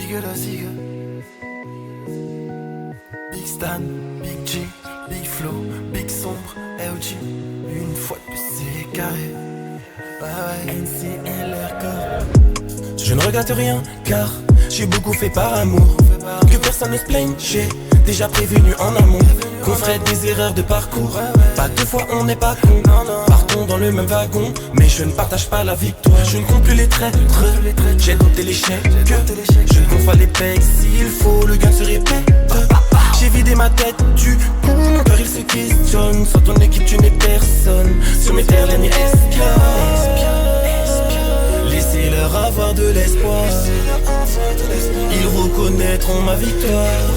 Zigue la zigue. Big Stan, Big G, Big Flow, Big Sombre, LG. Une fois de plus c'est carré. NCLR corps. Je ne regrette rien car j'ai beaucoup fait par amour. Que personne ne se plaigne, j'ai déjà prévenu en amont qu'on ferait des erreurs de parcours. Pas deux fois on n'est pas con. Partons dans le même wagon, mais je ne partage pas la victoire. Je ne compte plus les traîtres, j'ai dompté l'échec. Je ne compte pas les pecs, s'il faut le gain se répète. J'ai vidé ma tête du con, mon cœur il se questionne. Sans ton équipe tu n'es personne. Sur mes terres l'ennemi espionne. Laissez-leur avoir de l'espoir. Ils reconnaîtront ma victoire.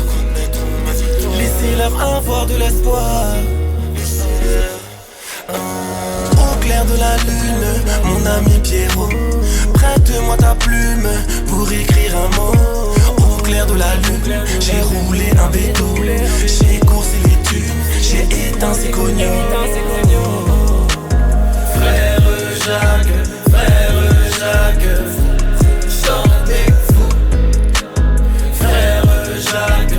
Laissez-leur avoir de l'espoir. Au clair de la lune, mon ami Pierrot, prête-moi ta plume pour écrire un mot. Au clair de la lune, j'ai roulé un bédo. J'ai coursé les thunes, j'ai éteint ces cognons. Frère Jacques, j'en ai fou. Frère Jacques.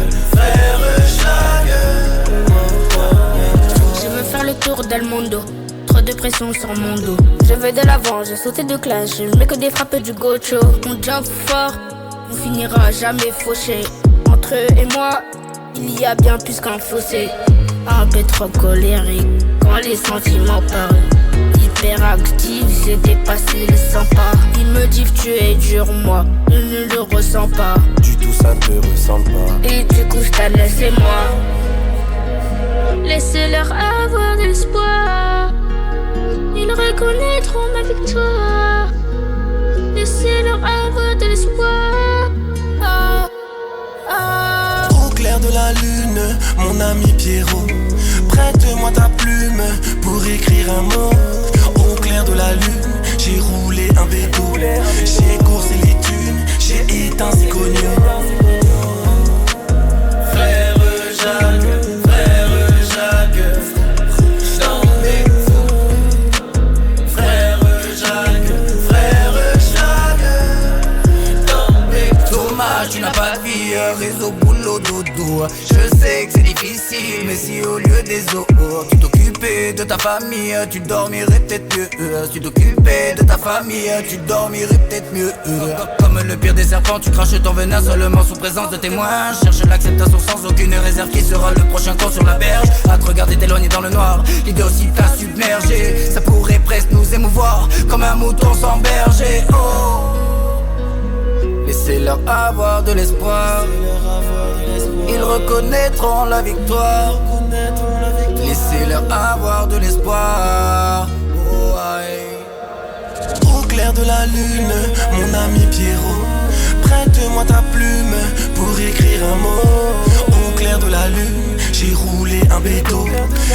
Je veux faire le tour d'El Mundo. Trop de pression sur mon dos. Je vais de l'avant, j'ai sauté de classe. Je mets que des frappes du gocho. On jump fort, on finira jamais fauché. Entre eux et moi, il y a bien plus qu'un fossé. Un peu trop colérique quand les sentiments parlent. Hyperactif, j'ai dépassé les 100 pas. Il me dit que tu es dur, moi, je ne le ressens pas. Du tout ça ne te ressemble pas. Et du coup je t'en laisse et moi. Laissez-leur avoir de l'espoir. Ils reconnaîtront ma victoire. Laissez-leur avoir de l'espoir. Au clair de la lune, mon ami Pierrot, prête-moi ta plume pour écrire un mot. Au clair de la lune, j'ai roulé un bédo. J'ai coursé les thunes, j'ai éteint ces cognons. Frère Jacques, j'en ai fou. Frère Jacques, j'en ai fou. Dommage, tu n'as pas de vie, réseau, boulot, dodo. Je sais que c'est difficile, mais si au lieu des os, tu t'occupais de ta famille, tu dormirais peut-être mieux. Si tu t'occupais de ta famille, tu dormirais peut-être mieux. Comme le pire des serpents, tu craches ton venin seulement sous présence de témoins. Cherche l'acceptation sans aucune réserve, qui sera le prochain con sur la berge. À te regarder t'éloigner dans le noir, l'idée aussi t'a submergé. Ça pourrait presque nous émouvoir, comme un mouton sans berger. Oh, laissez-leur avoir de l'espoir. Ils reconnaîtront la victoire. Laissez-leur avoir de l'espoir. Oh, aïe. Au clair de la lune, mon ami Pierrot, prête-moi ta plume pour écrire un mot. Au clair de la lune, j'ai roulé un bédo.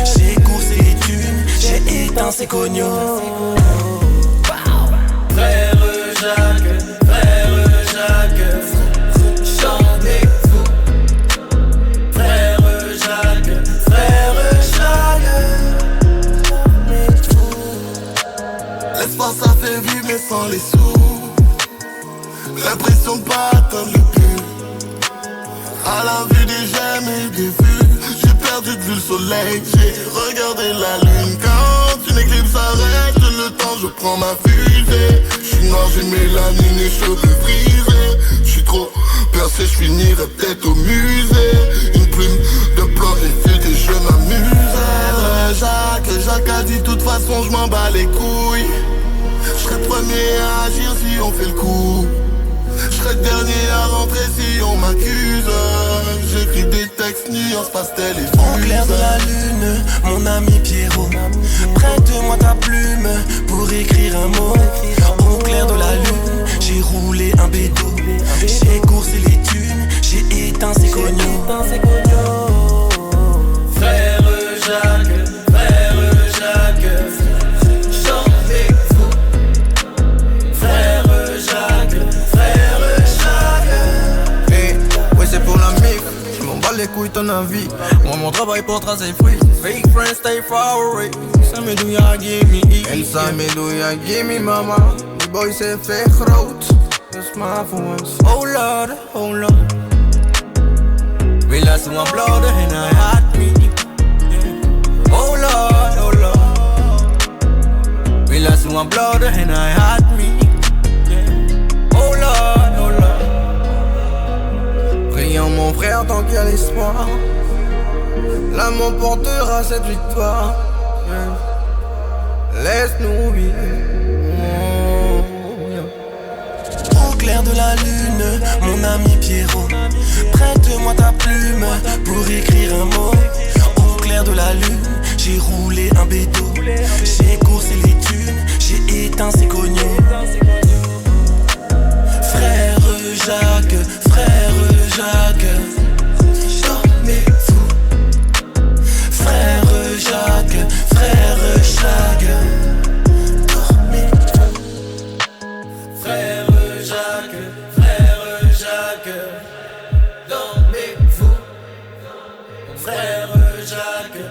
J'ai coursé les thunes, j'ai éteint ces cognons. Frère Jacques, j'en ai fou. Frère Jacques, l'espace ça fait vivre mais sans les sous. L'impression de pas atteindre le but. À la vue des j'aime et des vues, j'ai perdu de vue le soleil, j'ai regardé la lune. Quand une éclipse arrête le temps, je prends ma fusée. J'suis noir, j'ai mélanine et cheveux brisés. J'suis trop percé, j'finirai peut-être au musée. Une plume de plomb et fut et je m'amuse. Jacques a dit de toute façon j'm'en bats les couilles. J'serai le premier à agir si on fait le coup. J'serai le dernier à rentrer si on m'accuse. J'écris des textes, nuances, pastel et fuses. Au clair de la lune, mon ami Pierrot, prête-moi ta plume pour écrire un mot. Au clair de la lune, j'ai roulé un bédo. J'ai coursé les thunes, j'ai éteint ces cognons. Frère Jacques, j'en ai fou. Frère Jacques. Hey, ouais c'est pour la mif, je m'en bats les couilles ton avis. Moi mon travail pour tracer fruit. Fake friends stay far away. Ça me doe give me. En ça me doe give me mama. Die boy zijn ver groot. Dus lost my voice. Oh Lord, oh Lord. We lost my blood and I had me. Yeah. Oh Lord, oh Lord. We lost my blood and I had me. Yeah. Oh Lord, oh Lord. Prions mon frère tant qu'il y a l'espoir. L'amour portera cette victoire. Yeah. Laisse-nous vivre. Au clair de la lune, mon ami Pierrot, prête-moi ta plume pour écrire un mot. Au clair de la lune, j'ai roulé un bédo, j'ai coursé les thunes, j'ai éteint ses cognons. Frère Jacques, dormez-vous. Frère Jacques, dormez-vous. Frère Jacques, dormez-vous. Frère Jacques,